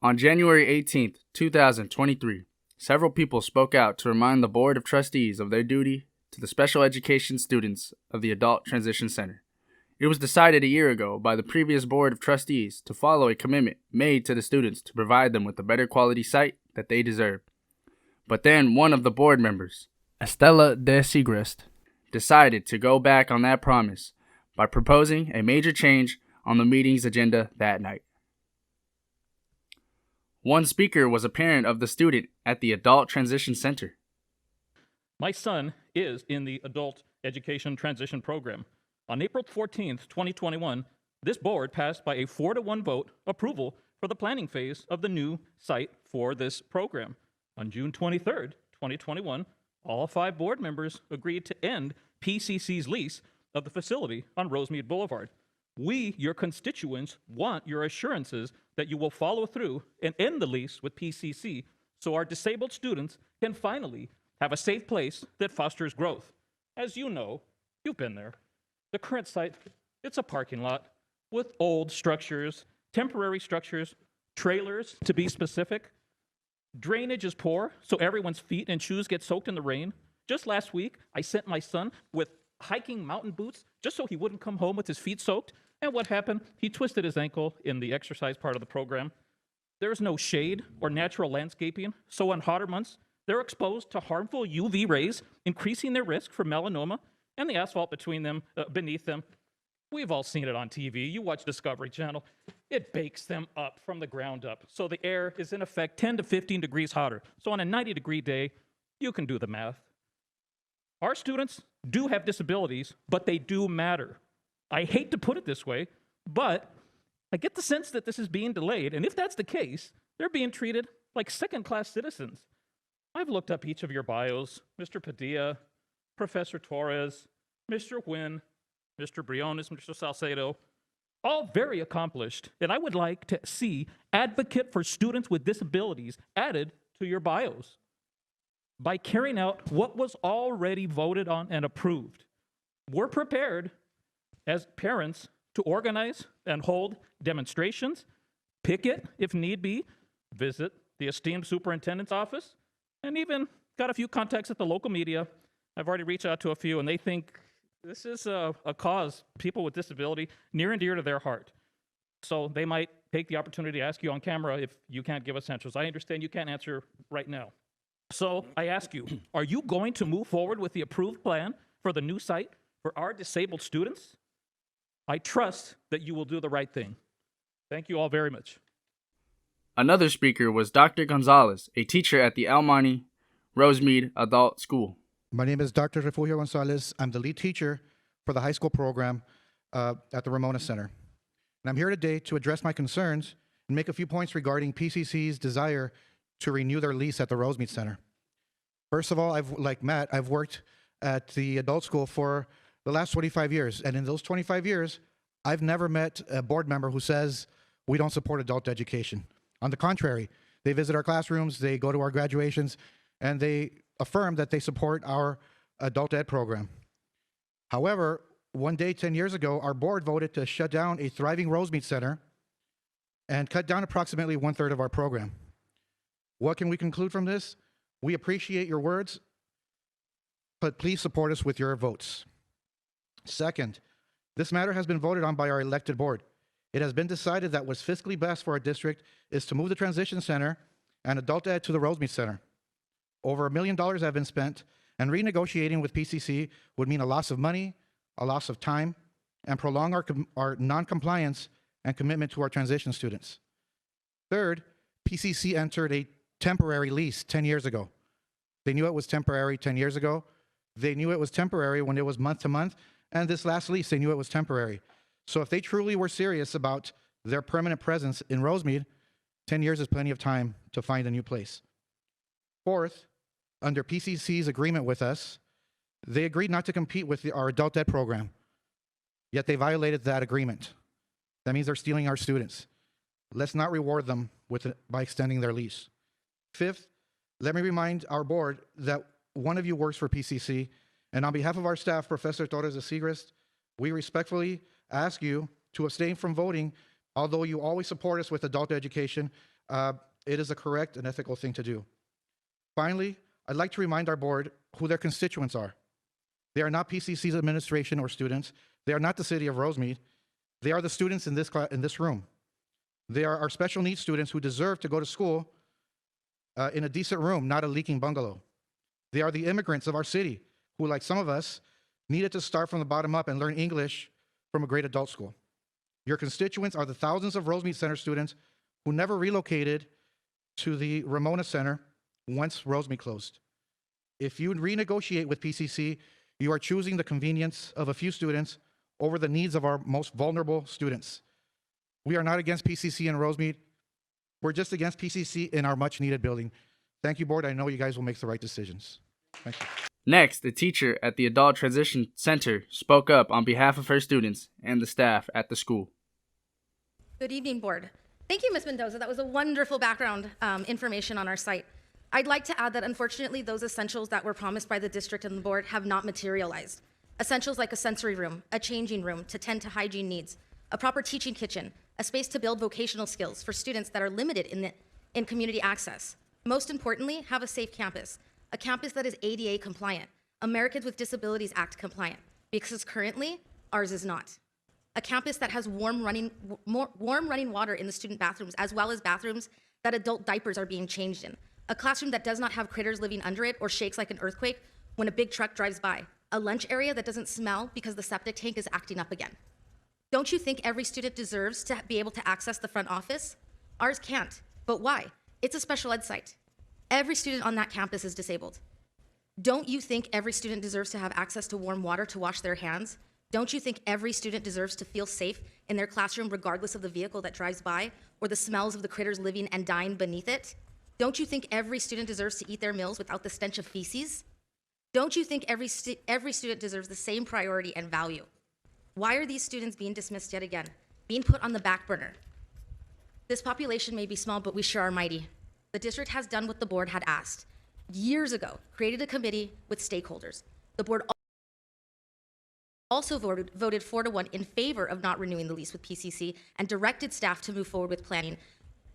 On January 18th, 2023, several people spoke out to remind the Board of Trustees of their duty to the special education students of the Adult Transition Center. It was decided a year ago by the previous Board of Trustees to follow a commitment made to the students to provide them with a better quality site that they deserve. But then one of the board members, Estela de Segrest, decided to go back on that promise by proposing a major change on the meeting's agenda that night. One speaker was a parent of the student at the Adult Transition Center. My son is in the Adult Education Transition Program. On April 14th, 2021, this board passed by a 4-1 vote approval for the planning phase of the new site for this program. On June 23rd, 2021, all 5 board members agreed to end PCC's lease of the facility on Rosemead Boulevard. We, your constituents, want your assurances that you will follow through and end the lease with PCC so our disabled students can finally have a safe place that fosters growth. As you know, you've been there. The current site, it's a parking lot with old structures, temporary structures, trailers to be specific. Drainage is poor, so everyone's feet and shoes get soaked in the rain. Just last week, I sent my son with hiking mountain boots just so he wouldn't come home with his feet soaked. And what happened? He twisted his ankle in the exercise part of the program. There's no shade or natural landscaping, so in hotter months, they're exposed to harmful UV rays, increasing their risk for melanoma and the asphalt beneath them. We've all seen it on TV. You watch Discovery Channel. It bakes them up from the ground up. So the air is in effect 10 to 15 degrees hotter. So on a 90-degree day, you can do the math. Our students do have disabilities, but they do matter. I hate to put it this way, but I get the sense that this is being delayed, and if that's the case, they're being treated like second-class citizens. I've looked up each of your bios, Mr. Padilla, Professor Torres, Mr. Nguyen, Mr. Briones, Mr. Salcedo, all very accomplished, and I would like to see advocate for students with disabilities added to your bios by carrying out what was already voted on and approved. We're prepared as parents to organize and hold demonstrations, picket if need be, visit the esteemed superintendent's office, and even got a few contacts at the local media. I've already reached out to a few, and they think this is a cause, people with disability, near and dear to their heart. So they might take the opportunity to ask you on camera if you can't give us answers. I understand you can't answer right now. So I ask you, are you going to move forward with the approved plan for the new site for our disabled students? I trust that you will do the right thing. Thank you all very much. Another speaker was Dr. Gonzalez, a teacher at the El Monte Rosemead Adult School. My name is Dr. Refugio Gonzalez. I'm the lead teacher for the high school program at the Ramona Center. And I'm here today to address my concerns and make a few points regarding PCC's desire to renew their lease at the Rosemead Center. First of all, like Matt, I've worked at the adult school for the last 25 years. And in those 25 years, I've never met a board member who says we don't support adult education. On the contrary, they visit our classrooms, they go to our graduations, and they affirm that they support our adult ed program. However, one day 10 years ago, our board voted to shut down a thriving Rosemead Center and cut down approximately 1/3 of our program. What can we conclude from this? We appreciate your words, but please support us with your votes. Second, this matter has been voted on by our elected board. It has been decided that what's fiscally best for our district is to move the transition center and adult ed to the Rosemead Center. Over $1 million have been spent, and renegotiating with PCC would mean a loss of money, a loss of time, and prolong our non-compliance and commitment to our transition students. Third, PCC entered a temporary lease 10 years ago. They knew it was temporary 10 years ago. They knew it was temporary when it was month to month, and this last lease, they knew it was temporary. So if they truly were serious about their permanent presence in Rosemead, 10 years is plenty of time to find a new place. Fourth, under PCC's agreement with us, they agreed not to compete with our adult ed program, yet they violated that agreement. That means they're stealing our students. Let's not reward them by extending their lease. Fifth, let me remind our board that one of you works for PCC, and on behalf of our staff, Professor Torres de Segrest, we respectfully ask you to abstain from voting, although you always support us with adult education. It is a correct and ethical thing to do. Finally, I'd like to remind our board who their constituents are. They are not PCC's administration or students. They are not the city of Rosemead. They are the students in this room. They are our special needs students who deserve to go to school in a decent room, not a leaking bungalow. They are the immigrants of our city who, like some of us, needed to start from the bottom up and learn English from a great adult school. Your constituents are the thousands of Rosemead Center students who never relocated to the Ramona Center once Rosemead closed. If you renegotiate with PCC, you are choosing the convenience of a few students over the needs of our most vulnerable students. We are not against PCC in Rosemead. We're just against PCC in our much-needed building. Thank you, board. I know you guys will make the right decisions. Thank you. Next, a teacher at the Adult Transition Center spoke up on behalf of her students and the staff at the school. Good evening, board. Thank you, Ms. Mendoza. That was a wonderful background information on our site. I'd like to add that unfortunately, those essentials that were promised by the district and the board have not materialized. Essentials like a sensory room, a changing room to tend to hygiene needs, a proper teaching kitchen, a space to build vocational skills for students that are limited in community access. Most importantly, have a safe campus, a campus that is ADA compliant, Americans with Disabilities Act compliant, because currently ours is not. A campus that has warm running water in the student bathrooms, as well as bathrooms that adult diapers are being changed in. A classroom that does not have critters living under it or shakes like an earthquake when a big truck drives by. A lunch area that doesn't smell because the septic tank is acting up again. Don't you think every student deserves to be able to access the front office? Ours can't, but why? It's a special ed site. Every student on that campus is disabled. Don't you think every student deserves to have access to warm water to wash their hands? Don't you think every student deserves to feel safe in their classroom regardless of the vehicle that drives by or the smells of the critters living and dying beneath it? Don't you think every student deserves to eat their meals without the stench of feces? Don't you think every student deserves the same priority and value? Why are these students being dismissed yet again, being put on the back burner? This population may be small, but we sure are mighty. The district has done what the board had asked. Years ago, created a committee with stakeholders. The board also voted 4-1 in favor of not renewing the lease with PCC and directed staff to move forward with planning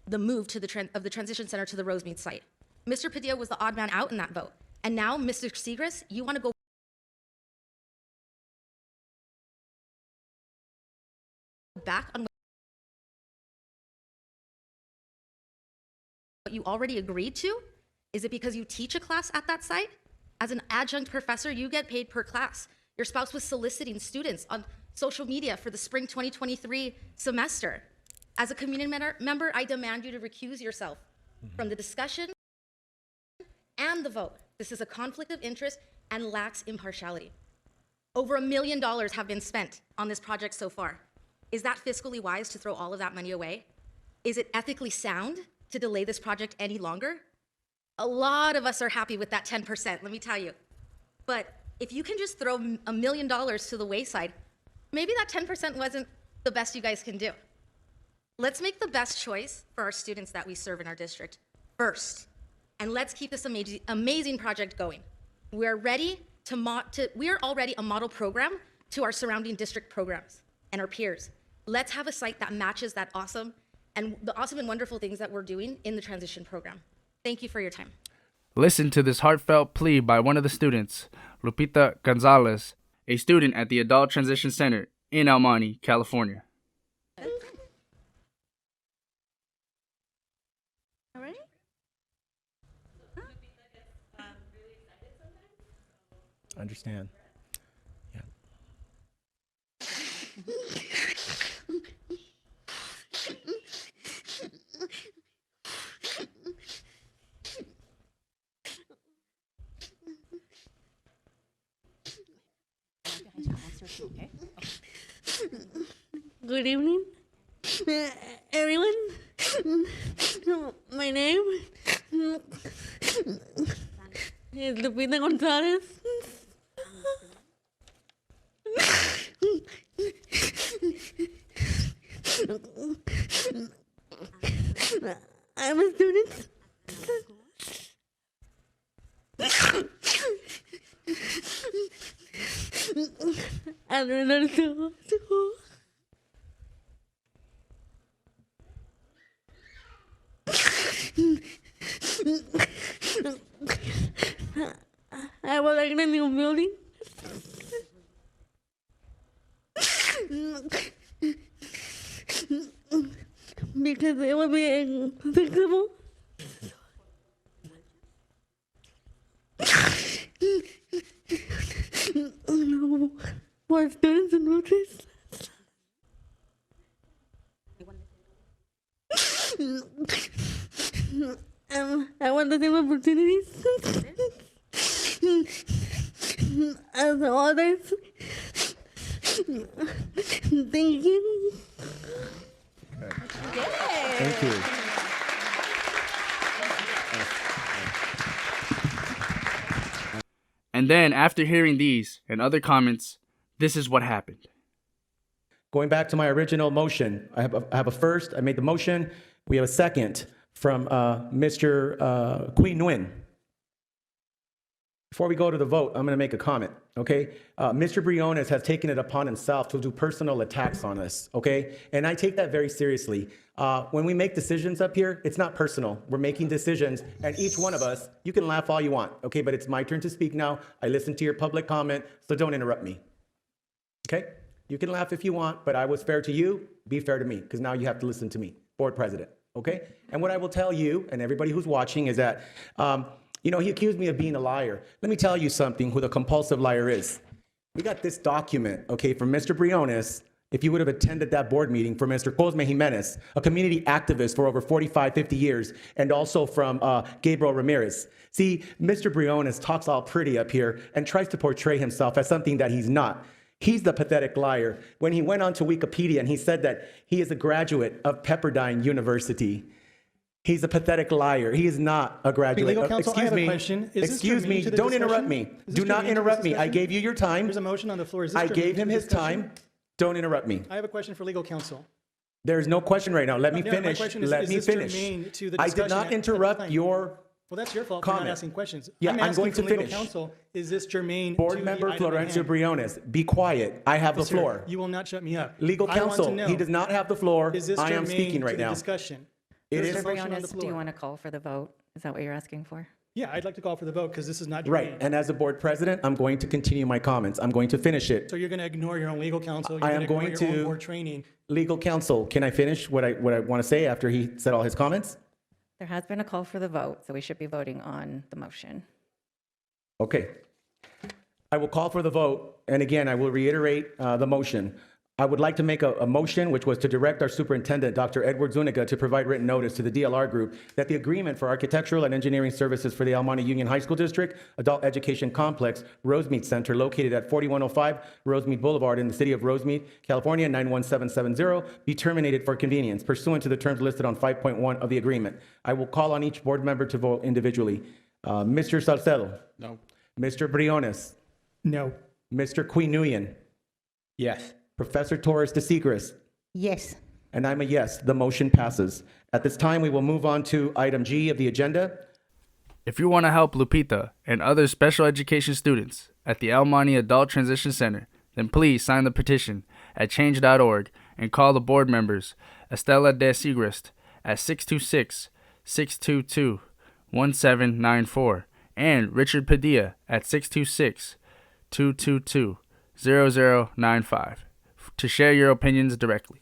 the move to the transition center to the Rosemead site. Mr. Padilla was the odd man out in that vote. And now, Mr. Segres, you want to go back on what you already agreed to? Is it because you teach a class at that site? As an adjunct professor, you get paid per class. Your spouse was soliciting students on social media for the spring 2023 semester. As a community member, I demand you to recuse yourself from the discussion and the vote. This is a conflict of interest and lacks impartiality. Over $1 million have been spent on this project so far. Is that fiscally wise to throw all of that money away? Is it ethically sound to delay this project any longer? A lot of us are happy with that 10%, let me tell you. But if you can just throw $1 million to the wayside, maybe that 10% wasn't the best you guys can do. Let's make the best choice for our students that we serve in our district first. And let's keep this amazing project going. We are already a model program to our surrounding district programs and our peers. Let's have a site that matches that awesome and wonderful things that we're doing in the transition program. Thank you for your time. Listen to this heartfelt plea by one of the students, Lupita Gonzalez, a student at the Adult Transition Center in El Monte, California. All right. I understand. Yeah. Good evening, everyone. My name is Lupita Gonzalez. I'm a student. At another school. I would like a new building. Because it would be acceptable. For students and notice. I want the same opportunities as others. Thank you. Thank you. And then, after hearing these and other comments, this is what happened. Going back to my original motion, I have a first. I made the motion. We have a second from Mr. Queen Nguyen. Before we go to the vote, I'm going to make a comment, okay? Mr. Briones has taken it upon himself to do personal attacks on us, okay? And I take that very seriously. When we make decisions up here, it's not personal. We're making decisions, and each one of us, you can laugh all you want, okay? But it's my turn to speak now. I listened to your public comment, so don't interrupt me, okay? You can laugh if you want, but I was fair to you. Be fair to me, because now you have to listen to me, board president, okay? And what I will tell you, and everybody who's watching, is that, you know, he accused me of being a liar. Let me tell you something, who the compulsive liar is. We got this document, okay, from Mr. Briones, if you would have attended that board meeting, for Mr. Cosme Jimenez, a community activist for over 45, 50 years, and also from Gabriel Ramirez. See, Mr. Briones talks all pretty up here and tries to portray himself as something that he's not. He's the pathetic liar. When he went onto Wikipedia and he said that he is a graduate of Pepperdine University, he's a pathetic liar. He is not a graduate. Legal counsel, I Excuse have a me. question. Is this Excuse germane me. to the Don't interrupt discussion? me. Is this Do not germane to the interrupt me. I discussion? gave you your time. There's a motion on the floor. Is this I germane gave to him the his discussion? time. Don't interrupt me. I have a question for legal counsel. There's no question right now. Let me No, my finish. question is, Let is me this finish. germane to the I did discussion not at the interrupt time? your Well, that's your fault for comment. not asking questions. Yeah, I'm I'm asking going for to legal finish. counsel. Is this germane board to member the item at Florencio hand? Briones. Be quiet. I have the Sir, floor. you will not shut me up. Legal I want to counsel. know, He does not have the floor. Is this I am germane speaking to right the now. discussion? It There's is a motion on the Briones, do you floor. want to call for the vote? Is that what you're asking for? Yeah, I'd like to call for the vote because this is not Right. germane. And as a board president, I'm going to continue my comments. I'm going to finish it. So you're going to ignore your own legal counsel. You're I am ignore going your own to- board training. Legal counsel, can I finish what I want to say after he said all his comments? There has been a call for the vote, so we should be voting on the motion. Okay. I will call for the vote, and again, I will reiterate the motion. I would like to make a motion, which was to direct our superintendent, Dr. Edward Zuniga, to provide written notice to the DLR group that the agreement for architectural and engineering services for the El Monte Union High School District Adult Education Complex Rosemead Center, located at 4105 Rosemead Boulevard in the city of Rosemead, California, 91770, be terminated for convenience pursuant to the terms listed on 5.1 of the agreement. I will call on each board member to vote individually. Mr. Salcedo. No. Mr. Briones. No. Mr. Queen Nguyen. Yes. Professor Torres de Segrist. Yes. And I'm a yes. The motion passes. At this time, we will move on to item G of the agenda. If you want to help Lupita and other special education students at the El Monte Adult Transition Center, then please sign the petition at change.org and call the board members Estela de Segrist at 626-622-1794 and Richard Padilla at 626-222-0095 to share your opinions directly.